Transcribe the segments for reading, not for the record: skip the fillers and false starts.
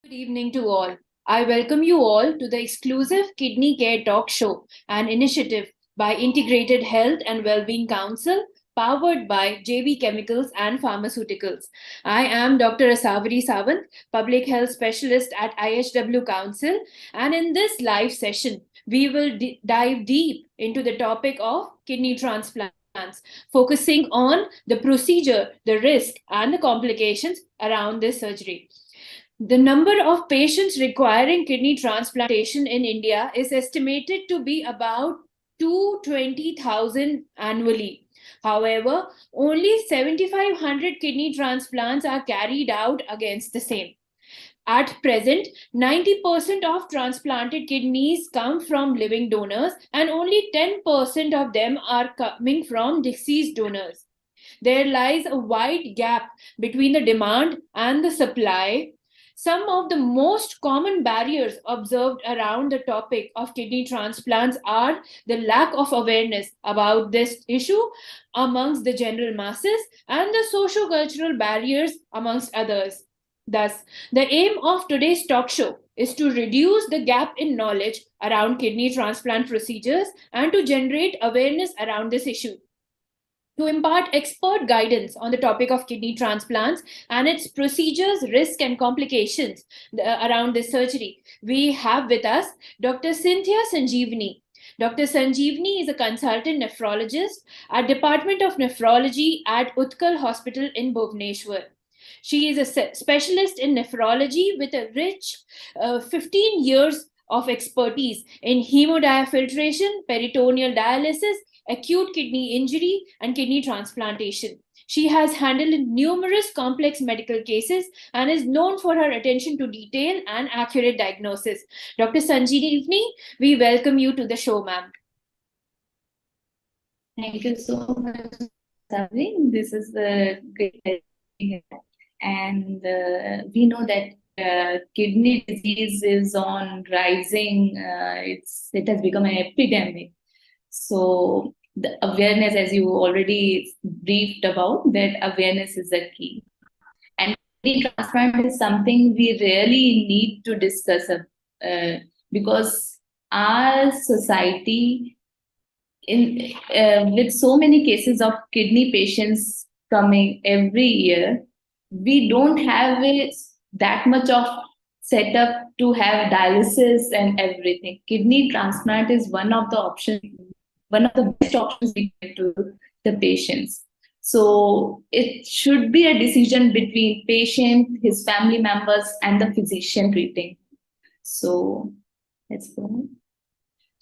Good evening to all. I welcome you all to the exclusive Kidney Care Talk Show, an initiative by Integrated Health and Wellbeing Council, powered by JB Chemicals and Pharmaceuticals. I am Dr. Asavari Sawant, Public Health Specialist at IHW Council, and in this live session, we will dive deep into the topic of kidney transplants, focusing on the procedure, the risk, and the complications around this surgery. The number of patients requiring kidney transplantation in India is estimated to be about 220,000 annually. However, only 7,500 kidney transplants are carried out against the same. At present, 90% of transplanted kidneys come from living donors, and only 10% of them are coming from deceased donors. There lies a wide gap between the demand and the supply. Some of the most common barriers observed around the topic of kidney transplants are the lack of awareness about this issue amongst the general masses and the socio-cultural barriers amongst others. Thus, the aim of today's talk show is to reduce the gap in knowledge around kidney transplant procedures and to generate awareness around this issue. To impart expert guidance on the topic of kidney transplants and its procedures, risk, and complications around this surgery, we have with us Dr. Scienthia Sanjeevani. Dr. Sanjeevani is a consultant nephrologist at Department of Nephrology at Utkal Hospital in Bhubaneshwar. She is a specialist in nephrology with a rich 15 years of expertise in hemodiafiltration, peritoneal dialysis, acute kidney injury, and kidney transplantation. She has handled numerous complex medical cases and is known for her attention to detail and accurate diagnosis. Dr. Sanjeevani, we welcome you to the show, ma'am. Thank you so much, Savri. This is a great idea. And we know that kidney disease is on rising. It has become an epidemic. So the awareness, as you already briefed about, that awareness is the key. And kidney transplant is something we really need to discuss because our society, with so many cases of kidney patients coming every year, we don't have that much of setup to have dialysis and everything. Kidney transplant is one of the options, one of the best options we give to the patients. So it should be a decision between patient, his family members, and the physician treating. So let's go.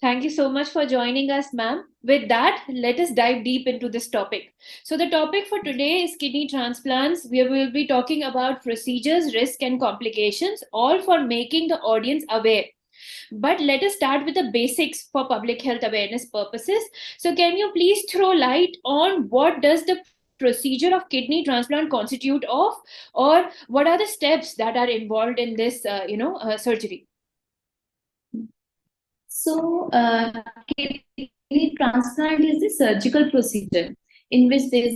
Thank you so much for joining us, ma'am. With that, let us dive deep into this topic. So the topic for today is kidney transplants. We will be talking about procedures, risk, and complications, all for making the audience aware. But let us start with the basics for public health awareness purposes. So can you please throw light on what does the procedure of kidney transplant constitute of, or what are the steps that are involved in this surgery? So, kidney transplant is a surgical procedure in which there is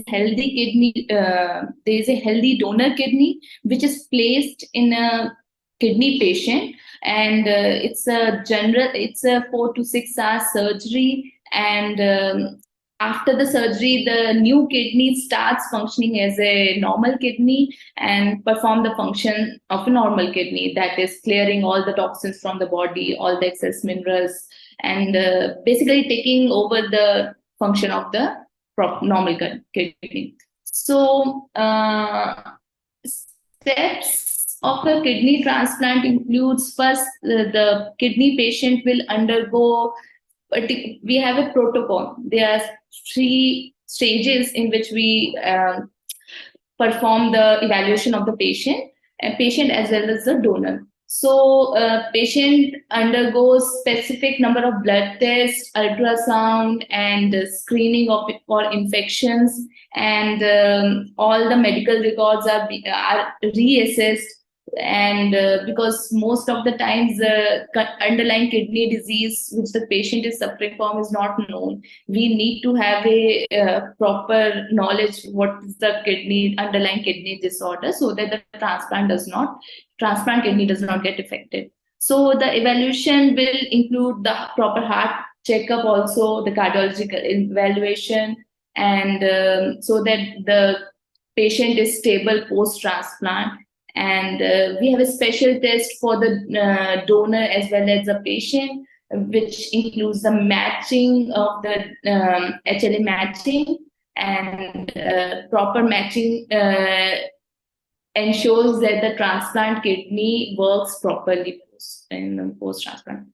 a healthy donor kidney which is placed in a kidney patient, and it's a 4 to 6 hour surgery, and after the surgery, the new kidney starts functioning as a normal kidney and perform the function of a normal kidney, that is clearing all the toxins from the body, all the excess minerals, and basically taking over the function of the normal kidney. So steps of the kidney transplant includes, first, the kidney patient will undergo, we have a protocol. There are 3 stages in which we perform the evaluation of the patient as well as the donor. So patient undergoes specific number of blood tests, ultrasound, and screening for infections, and all the medical records are reassessed And because most of the times the underlying kidney disease which the patient is suffering from is not known, we need to have a proper knowledge what is the underlying kidney disorder, so that the transplant kidney does not get affected. So the evaluation will include the proper heart checkup, also the cardiological evaluation, and so that the patient is stable post transplant. And we have a special test for the donor as well as the patient, which includes the matching of the HLA matching, and proper matching ensures that the transplant kidney works properly in post transplant.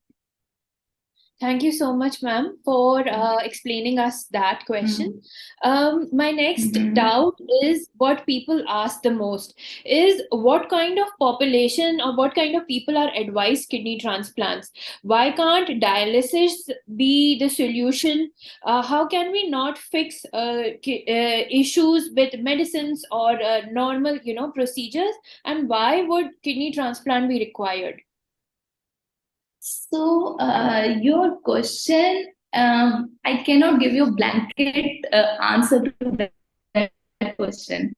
Thank you so much, ma'am, for explaining us that question. My next doubt is what people ask the most is what kind of population or what kind of people are advised kidney transplants? Why can't dialysis be the solution? How can we not fix issues with medicines or normal, procedures? And why would kidney transplant be required? So, your question, I cannot give you a blanket answer to that question.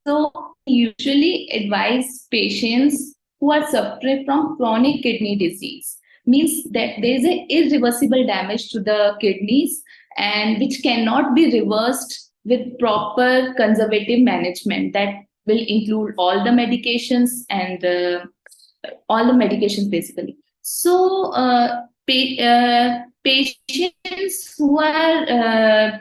So, usually advise patients who are suffering from chronic kidney disease, means that there is a irreversible damage to the kidneys and which cannot be reversed with proper conservative management. That will include all the medications and basically. So, patients who are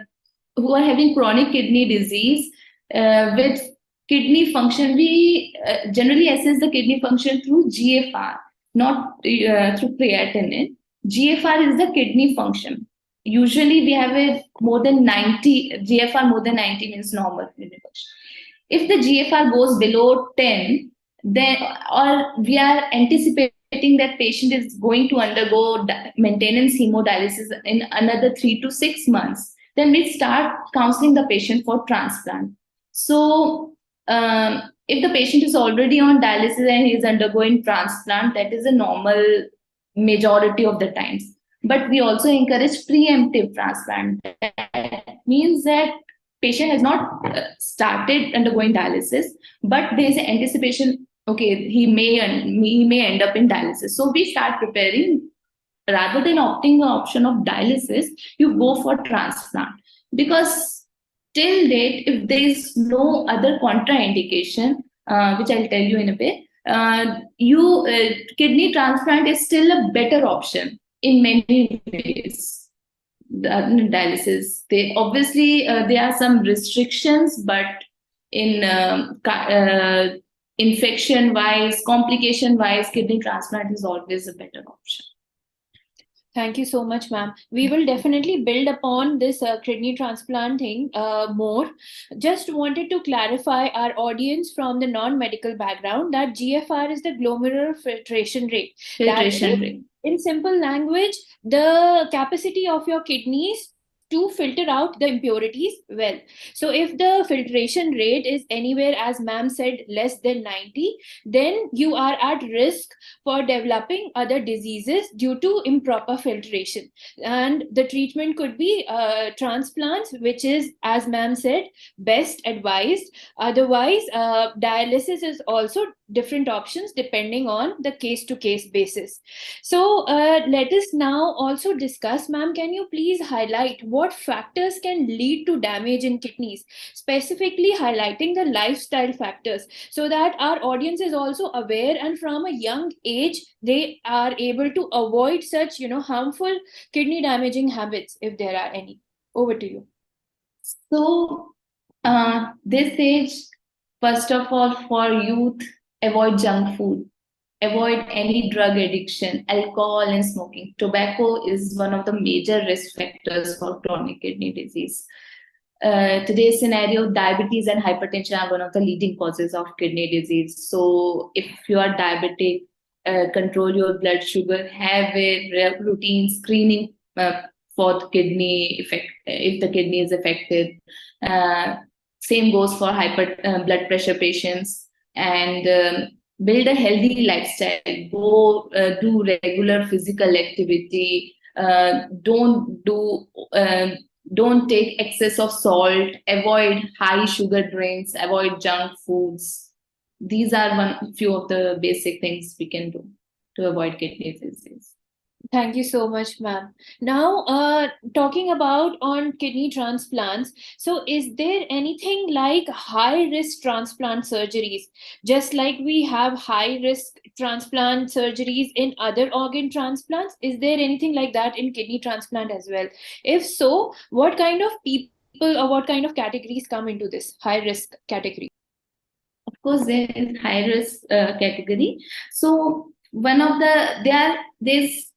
having chronic kidney disease with kidney function, we generally assess the kidney function through GFR, not through creatinine. GFR is the kidney function. Usually, we have a more than 90 GFR. More than 90 means normal kidney function. If the GFR goes below 10, then or we are anticipating that patient is going to undergo maintenance hemodialysis in another 3 to 6 months, then we start counseling the patient for transplant. So if the patient is already on dialysis and he is undergoing transplant, that is a normal majority of the times. But we also encourage preemptive transplant. That means that patient has not started undergoing dialysis, but there is an anticipation, okay, he may end up in dialysis. So we start preparing. Rather than opting the option of dialysis, you go for transplant, because till date, if there is no other contraindication, which I'll tell you in a bit, kidney transplant is still a better option in many ways. Dialysis, they obviously there are some restrictions, but in infection wise, complication wise, kidney transplant is always a better option. Thank you so much, ma'am. We will definitely build upon this kidney transplant thing more. Just wanted to clarify our audience from the non-medical background that GFR is the glomerular filtration rate. In simple language, the capacity of your kidneys to filter out the impurities well. So if the filtration rate is anywhere, as ma'am said, less than 90, then you are at risk for developing other diseases due to improper filtration. And the treatment could be transplants, which is, as ma'am said, best advised. Otherwise, dialysis is also different options depending on the case-to-case basis. So let us now also discuss, ma'am, can you please highlight what factors can lead to damage in kidneys, specifically highlighting the lifestyle factors, so that our audience is also aware and from a young age they are able to avoid such harmful kidney damaging habits, if there are any. Over to you. So this age, first of all, for youth, avoid junk food, avoid any drug addiction, alcohol and smoking. Tobacco is one of the major risk factors for chronic kidney disease. Today's scenario, diabetes and hypertension are one of the leading causes of kidney disease. So if you are diabetic, control your blood sugar, have a routine screening for the kidney effect, if the kidney is affected. Same goes for blood pressure patients. And build a healthy lifestyle, go do regular physical activity, don't take excess of salt, avoid high sugar drinks, avoid junk foods. These are one few of the basic things we can do to avoid kidney disease. Thank you so much, ma'am. Now, talking about on kidney transplants, so is there anything like high risk transplant surgeries, just like we have high risk transplant surgeries in other organ transplants? Is there anything like that in kidney transplant as well? If so, what kind of people or what kind of categories come into this high risk category? Of course, there is high risk category. So one of there's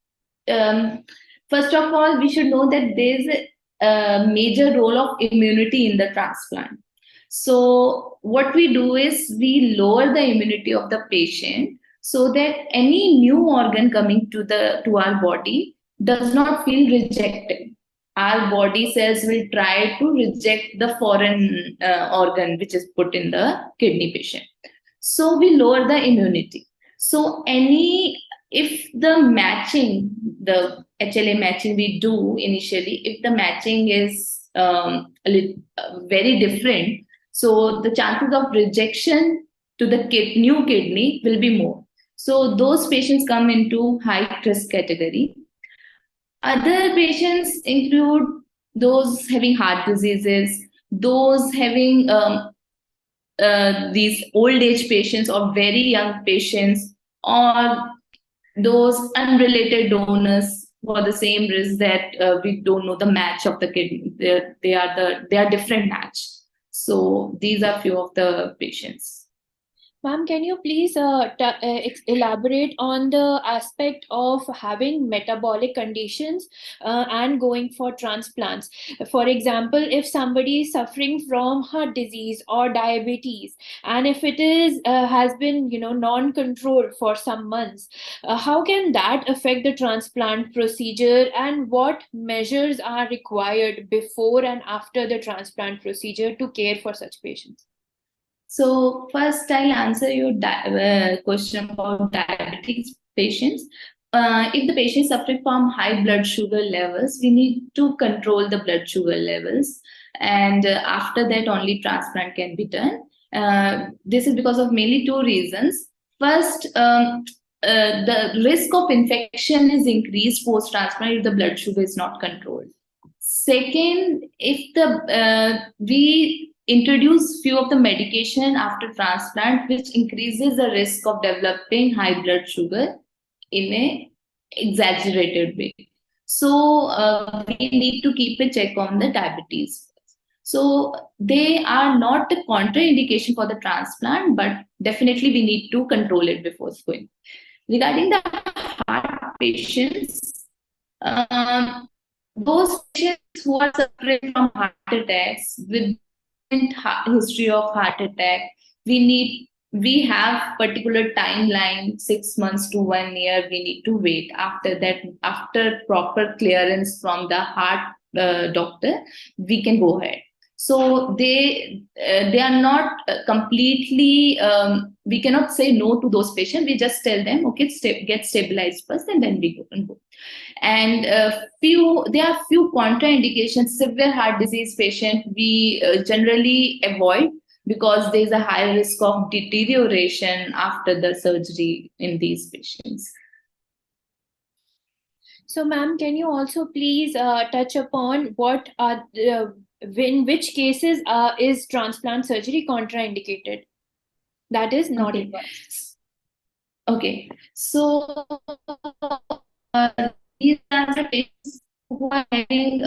first of all, we should know that there's a major role of immunity in the transplant. So what we do is we lower the immunity of the patient so that any new organ coming to our body does not feel rejected. Our body cells will try to reject the foreign organ which is put in the kidney patient. So we lower the immunity. So if the matching, the HLA matching we do initially, if the matching is very different, so the chances of rejection to the new kidney will be more. So those patients come into high risk category. Other patients include those having heart diseases, those having these old age patients or very young patients, or those unrelated donors for the same risk that we don't know the match of the kidney. They are different match. So these are few of the patients. Ma'am, can you please elaborate on the aspect of having metabolic conditions and going for transplants? For example, if somebody is suffering from heart disease or diabetes, and if it is has been non-controlled for some months, how can that affect the transplant procedure, and what measures are required before and after the transplant procedure to care for such patients? So first, I'll answer your question about diabetes patients. If the patient is suffering from high blood sugar levels, we need to control the blood sugar levels, and after that, only transplant can be done. This is because of mainly two reasons. First, the risk of infection is increased post transplant if the blood sugar is not controlled. Second, if we introduce few of the medication after transplant which increases the risk of developing high blood sugar in a exaggerated way. So we need to keep a check on the diabetes. So they are not a contraindication for the transplant, but definitely we need to control it before going. Regarding the heart patients, those patients who are suffering from heart attacks with history of heart attack, we have particular timeline, 6 months to 1 year. We need to wait. After that, after proper clearance from the heart doctor, we can go ahead. So they are not completely. We cannot say no to those patients. We just tell them, okay, get stabilized first, and then we go. And there are few contraindications. Severe heart disease patient we generally avoid because there is a high risk of deterioration after the surgery in these patients. So, ma'am, can you also please touch upon what are in which cases is transplant surgery contraindicated? That is not advised. Okay, so these are the patients who are having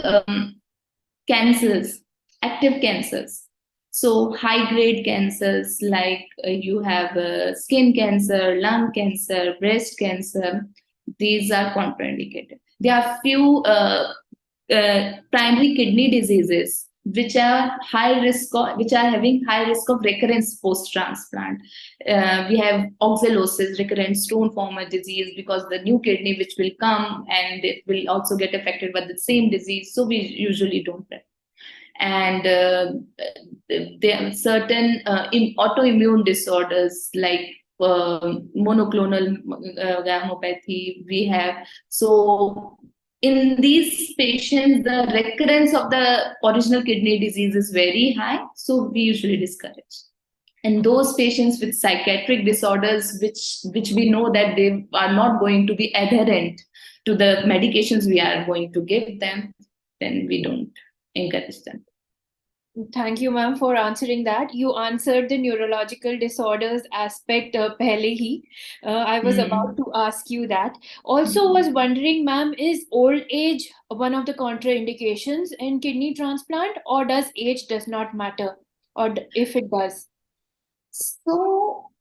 cancers, active cancers. So high grade cancers like you have skin cancer, lung cancer, breast cancer. These are contraindicated. There are few primary kidney diseases which are which are having high risk of recurrence post transplant. We have oxalosis, recurrent stone former disease, because the new kidney which will come and it will also get affected by the same disease. So we usually don't. And there are certain autoimmune disorders like monoclonal gammopathy we have. So in these patients, the recurrence of the original kidney disease is very high, so we usually discourage. And those patients with psychiatric disorders, which we know that they are not going to be adherent to the medications we are going to give them, then we don't encourage them. Thank you, ma'am, for answering that. You answered the neurological disorders aspect pehle hi. I was about to ask you that. Also, was wondering, ma'am, is old age one of the contraindications in kidney transplant, or does age does not matter, or if it does? So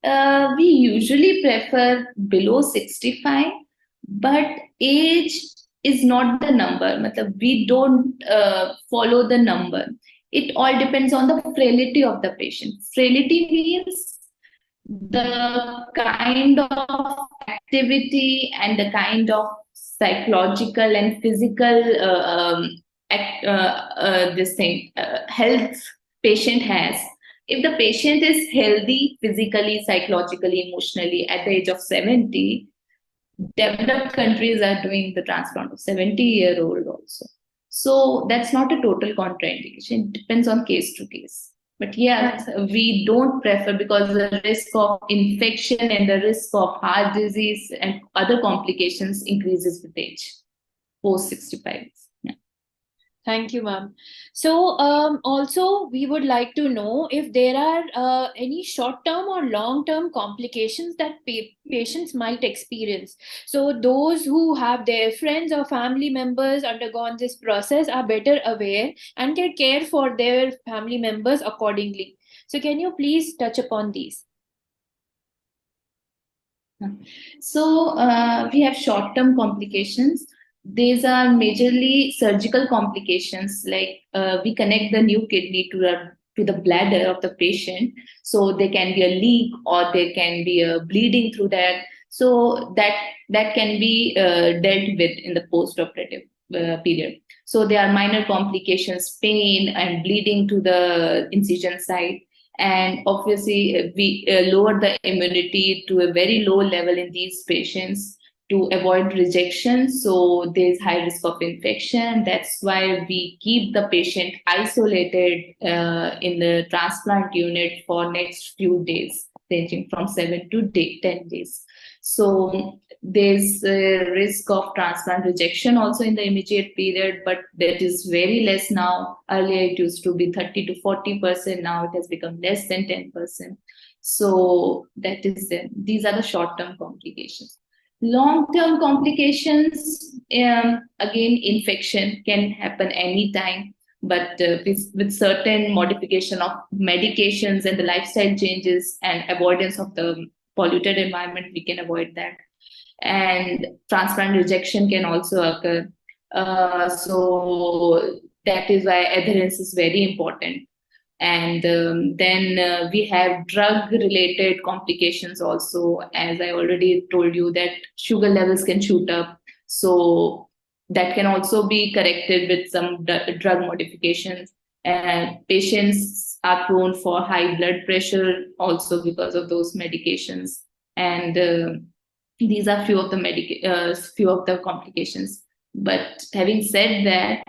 we usually prefer below 65, but age is not the number. Matlab, we don't follow the number. It all depends on the frailty of the patient. Frailty means the kind of activity and the kind of psychological and physical health patient has. If the patient is healthy physically, psychologically, emotionally at the age of 70, developed countries are doing the transplant of 70-year-old also. So that's not a total contraindication. It depends on case to case. But yeah, we don't prefer because the risk of infection and the risk of heart disease and other complications increases with age, post 65. Yeah. Thank you, ma'am. So, also, we would like to know if there are any short-term or long-term complications that patients might experience. So, those who have their friends or family members undergone this process are better aware and can care for their family members accordingly. So, can you please touch upon these? So, we have short-term complications. These are majorly surgical complications, like we connect the new kidney to the bladder of the patient. So there can be a leak or there can be a bleeding through that. So that can be dealt with in the post-operative period. So there are minor complications, pain and bleeding to the incision site. And obviously, we lower the immunity to a very low level in these patients to avoid rejection. So there's high risk of infection. That's why we keep the patient isolated in the transplant unit for next few days, ranging from 7 to 10 days. So there's a risk of transplant rejection also in the immediate period, but that is very less now. Earlier it used to be 30 to 40%. Now it has become less than 10%. So that is these are the short-term complications. Long-term complications, again, infection can happen anytime, but with certain modification of medications and the lifestyle changes and avoidance of the polluted environment, we can avoid that. And transplant rejection can also occur. So that is why adherence is very important. And then we have drug related complications also. As I already told you, that sugar levels can shoot up. So that can also be corrected with some drug modifications. And patients are prone for high blood pressure also because of those medications. And these are few of the complications. But having said that,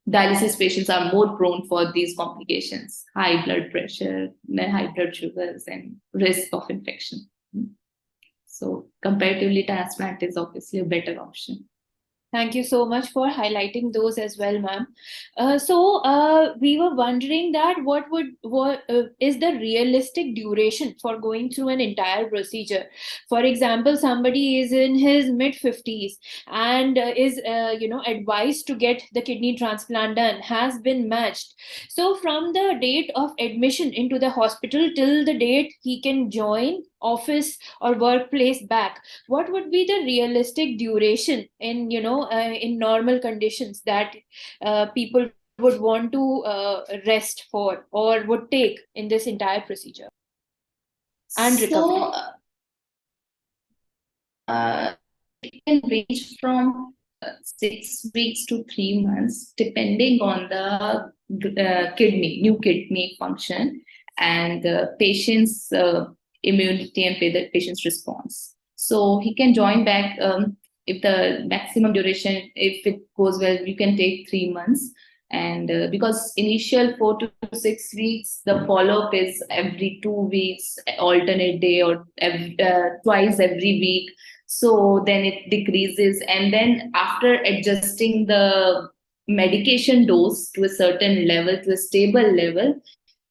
dialysis patients are more prone for these complications: high blood pressure, high blood sugars, and risk of infection. So comparatively, transplant is obviously a better option. Thank you so much for highlighting those as well, ma'am. We were wondering that what is the realistic duration for going through an entire procedure? For example, somebody is in his mid-50s and is advised to get the kidney transplant done, has been matched. So from the date of admission into the hospital till the date he can join office or workplace back, what would be the realistic duration in normal conditions that people would want to rest for or would take in this entire procedure and recovery? So it can range from 6 weeks to 3 months, depending on the new kidney function and the patient's immunity and the patient's response. So he can join back if the maximum duration, if it goes well, you can take 3 months. And because initial 4 to 6 weeks, the follow-up is every 2 weeks, alternate day, or twice every week. So then it decreases. And then after adjusting the medication dose to a certain level, to a stable level,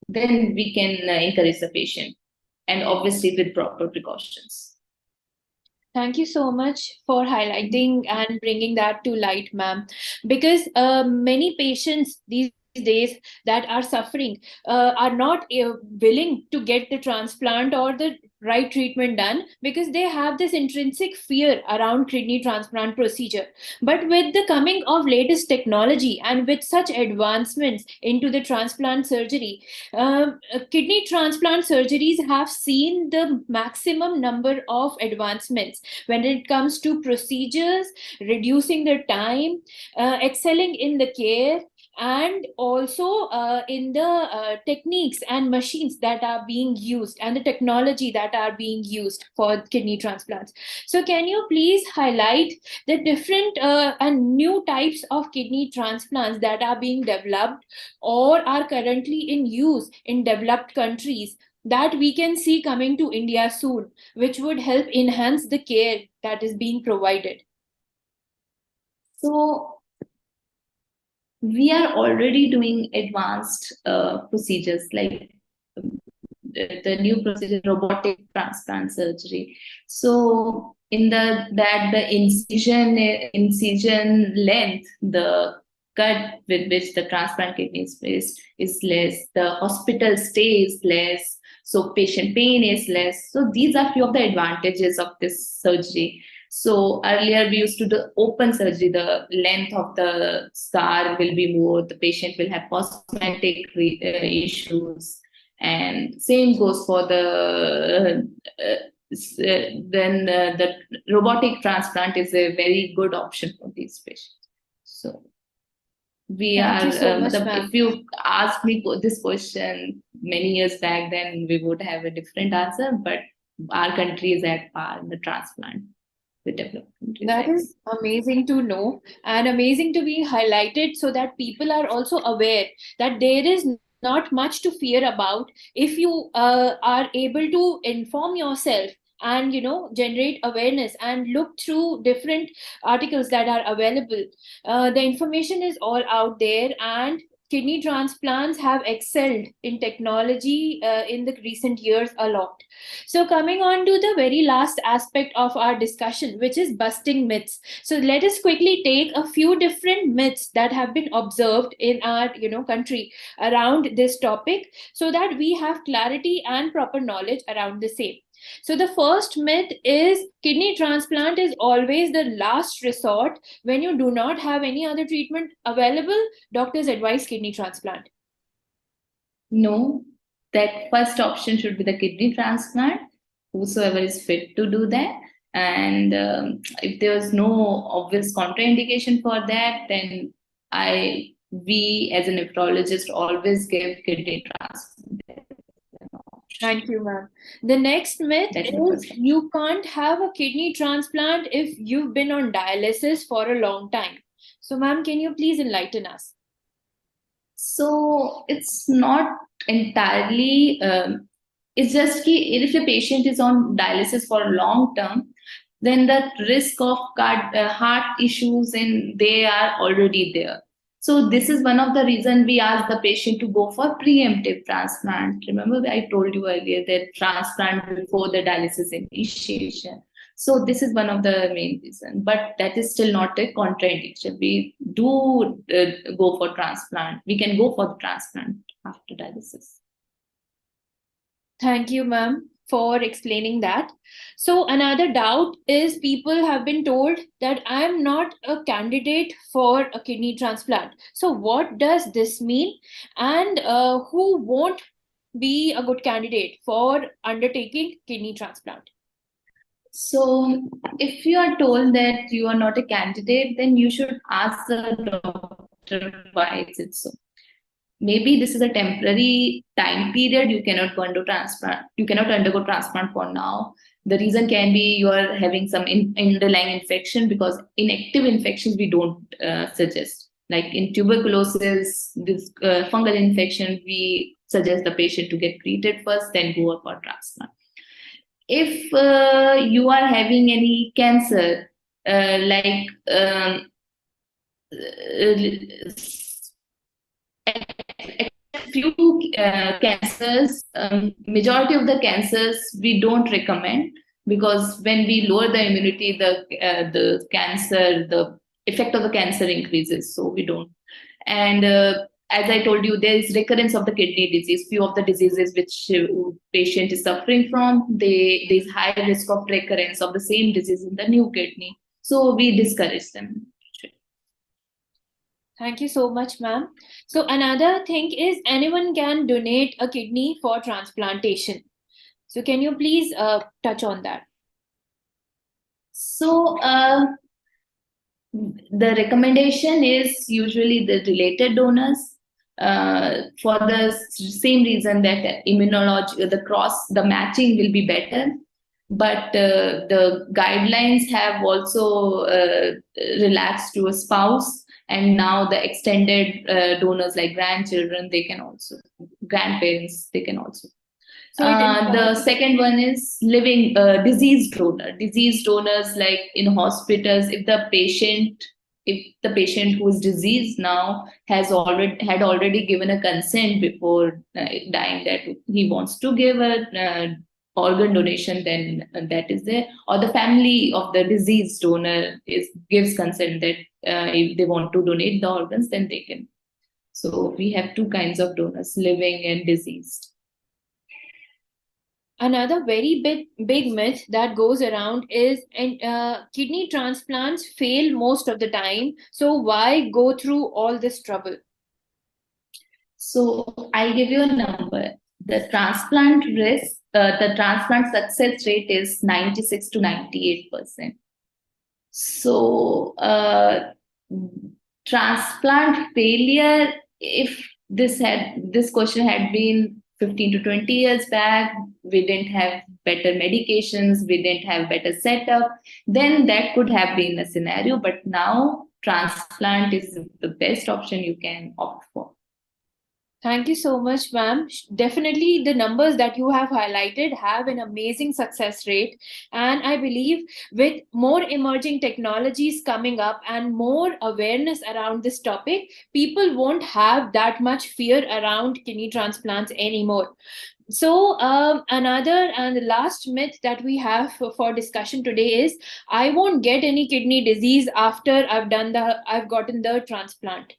then we can encourage the patient, and obviously with proper precautions. Thank you so much for highlighting and bringing that to light, ma'am. Because many patients these days that are suffering are not willing to get the transplant or the right treatment done because they have this intrinsic fear around kidney transplant procedure. But with the coming of latest technology and with such advancements into the transplant surgery, kidney transplant surgeries have seen the maximum number of advancements when it comes to procedures, reducing the time, excelling in the care, and also in the techniques and machines that are being used and the technology that are being used for kidney transplants. So can you please highlight the different and new types of kidney transplants that are being developed or are currently in use in developed countries that we can see coming to India soon, which would help enhance the care that is being provided? So we are already doing advanced procedures like the new procedure, robotic transplant surgery. So in the incision length, the cut with which the transplant kidney is placed is less. The hospital stay is less. So patient pain is less. So these are few of the advantages of this surgery. So earlier we used to do open surgery. The length of the scar will be more. The patient will have cosmetic issues, and same goes for the robotic transplant is a very good option for these patients. So we Thank are you so much, ma'am. if you asked me this question many years back, then we would have a different answer, but our country is at par in the transplant with developed countries, That is amazing to know and amazing to be highlighted so that people are also aware that there is not much to fear about if you are able to inform yourself and generate awareness and look through different articles that are available. The information is all out there, and kidney transplants have excelled in technology in the recent years a lot. So, coming on to the very last aspect of our discussion, which is busting myths. So, let us quickly take a few different myths that have been observed in our, country around this topic, so that we have clarity and proper knowledge around the same. So, the first myth is kidney transplant is always the last resort. When you do not have any other treatment available, doctors advise kidney transplant. No, that first option should be the kidney transplant, whosoever is fit to do that. And if there's no obvious contraindication for that, then we as a nephrologist always give kidney transplant. Thank you, ma'am. The next myth That's the is first one. you can't have a kidney transplant if you've been on dialysis for a long time. So, ma'am, can you please enlighten us? So it's not entirely. It's just if a patient is on dialysis for a long term, then the risk of heart issues and they are already there. So this is one of the reasons we ask the patient to go for preemptive transplant. Remember, I told you earlier that transplant before the dialysis initiation. So this is one of the main reasons, but that is still not a contraindication. We do go for transplant. We can go for the transplant after dialysis. Thank you, ma'am, for explaining that. So, another doubt is people have been told that I am not a candidate for a kidney transplant. So, what does this mean? And who won't be a good candidate for undertaking kidney transplant? So, if you are told that you are not a candidate, then you should ask the doctor why is it so. maybe this is a temporary time period. You cannot go into transplant. You cannot undergo transplant for now. The reason can be you are having some underlying infection, because in active infections we don't suggest. Like in tuberculosis, this fungal infection, we suggest the patient to get treated first, then go for transplant. If you are having any cancer, like few cancers, majority of the cancers we don't recommend, because when we lower the immunity, the effect of the cancer increases. So we don't. And as I told you, there is recurrence of the kidney disease. Few of the diseases which patient is suffering from, there is high risk of recurrence of the same disease in the new kidney. So we discourage them. Thank you so much, ma'am. So another thing is anyone can donate a kidney for transplantation. So can you please touch on that? So the recommendation is usually the related donors, for the same reason that immunology, the matching will be better. But the guidelines have also relaxed to a spouse, and now the extended donors like grandchildren, they can also, grandparents, they can also. So it The second one is living diseased donor. Diseased donors, like in hospitals, if the patient who is diseased now had already given a consent before dying that he wants to give a organ donation, then that is there. Or the family of the diseased donor gives consent that if they want to donate the organs, then they can. So we have two kinds of donors: living and diseased. Another very big myth that goes around is kidney transplants fail most of the time. So why go through all this trouble? So I'll give you a number. The transplant success rate is 96 to 98%. So transplant failure, if this question had been 15 to 20 years back, we didn't have better medications, we didn't have better setup, then that could have been a scenario. But now transplant is the best option you can opt for. Thank you so much, ma'am. Definitely, the numbers that you have highlighted have an amazing success rate. And I believe with more emerging technologies coming up and more awareness around this topic, people won't have that much fear around kidney transplants anymore. So another and the last myth that we have for discussion today is I won't get any kidney disease after I've gotten the transplant.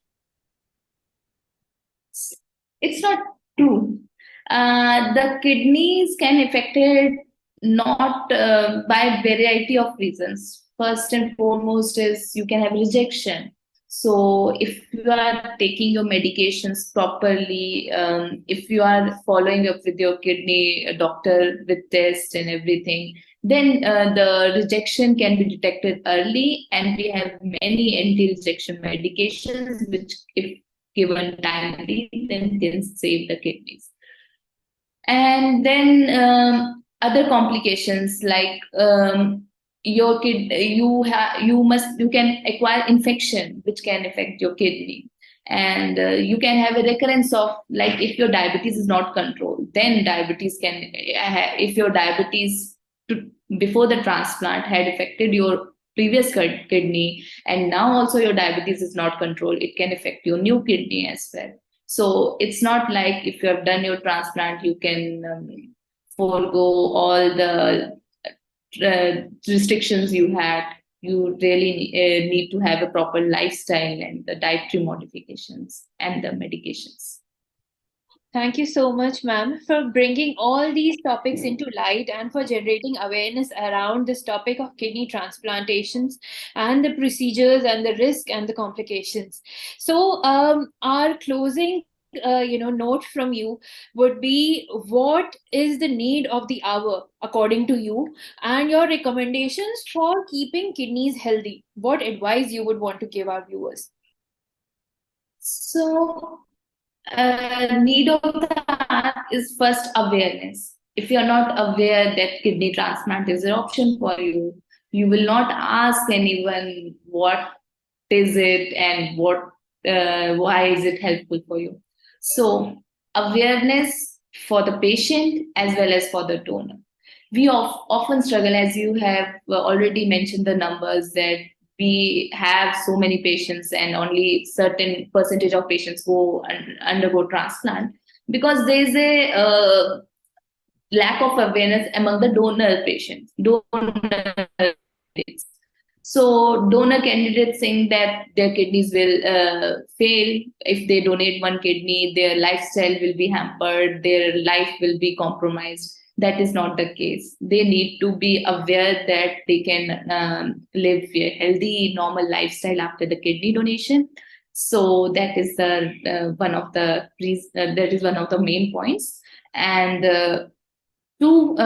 It's not true. The kidneys can affected not by variety of reasons. First and foremost is you can have rejection. So if you are taking your medications properly, if you are following up with your kidney doctor with tests and everything, then the rejection can be detected early, and we have many anti-rejection medications which, if given timely, then can save the kidneys. And then other complications like you can acquire infection which can affect your kidney, and you can have a recurrence of, like, if your diabetes is not controlled, then diabetes can if your diabetes before the transplant had affected your previous kidney, and now also your diabetes is not controlled, it can affect your new kidney as well. So it's not like if you have done your transplant you can forego all the restrictions you had. You really need to have a proper lifestyle and the dietary modifications and the medications. Thank you so much, ma'am, for bringing all these topics into light and for generating awareness around this topic of kidney transplantations and the procedures and the risk and the complications. So, our closing note from you would be what is the need of the hour according to you and your recommendations for keeping kidneys healthy. What advice you would want to give our viewers? So Need of the hour is first awareness. If you're not aware that kidney transplant is an option for you, you will not ask anyone what is it and why is it helpful for you. So awareness for the patient as well as for the donor. We often struggle, as you have already mentioned the numbers, that we have so many patients and only certain percentage of patients go and undergo transplant because there is a lack of awareness among the donor patients, donor candidates. So donor candidates saying that their kidneys will fail if they donate one kidney, their lifestyle will be hampered, their life will be compromised. That is not the case. They need to be aware that they can live a healthy, normal lifestyle after the kidney donation. So that is the that is one of the main points. And to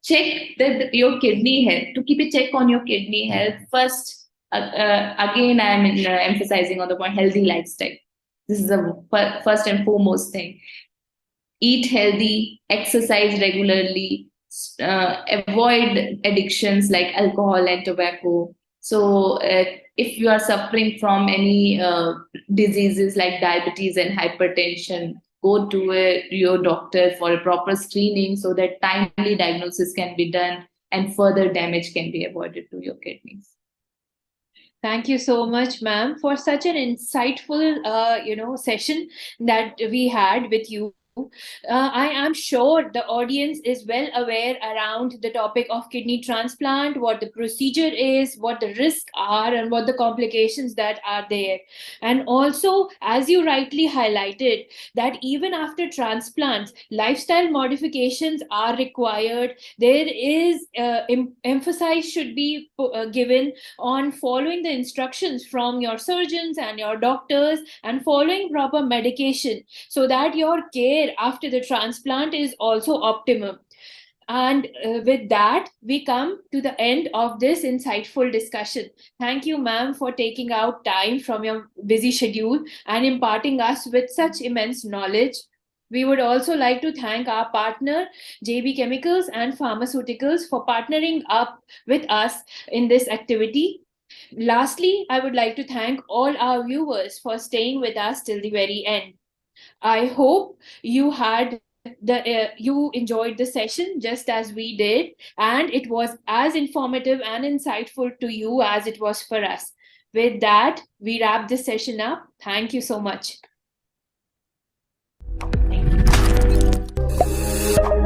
check that your kidney health, to keep a check on your kidney health, first, again, I'm emphasizing on the point healthy lifestyle. This is the first and foremost thing. Eat healthy, exercise regularly, avoid addictions like alcohol and tobacco. So, if you are suffering from any diseases like diabetes and hypertension, go to your doctor for a proper screening so that timely diagnosis can be done and further damage can be avoided to your kidneys. Thank you so much, ma'am, for such an insightful, session that we had with you. I am sure the audience is well aware around the topic of kidney transplant, what the procedure is, what the risks are, and what the complications that are there. And also, as you rightly highlighted, that even after transplants, lifestyle modifications are required. There is emphasis should be given on following the instructions from your surgeons and your doctors and following proper medication so that your care after the transplant is also optimum. And with that, we come to the end of this insightful discussion. Thank you, ma'am, for taking out time from your busy schedule and imparting us with such immense knowledge. We would also like to thank our partner, JB Chemicals and Pharmaceuticals, for partnering up with us in this activity. Lastly, I would like to thank all our viewers for staying with us till the very end. I hope you enjoyed the session just as we did, and it was as informative and insightful to you as it was for us. With that, we wrap this session up. Thank you so much. Thank you.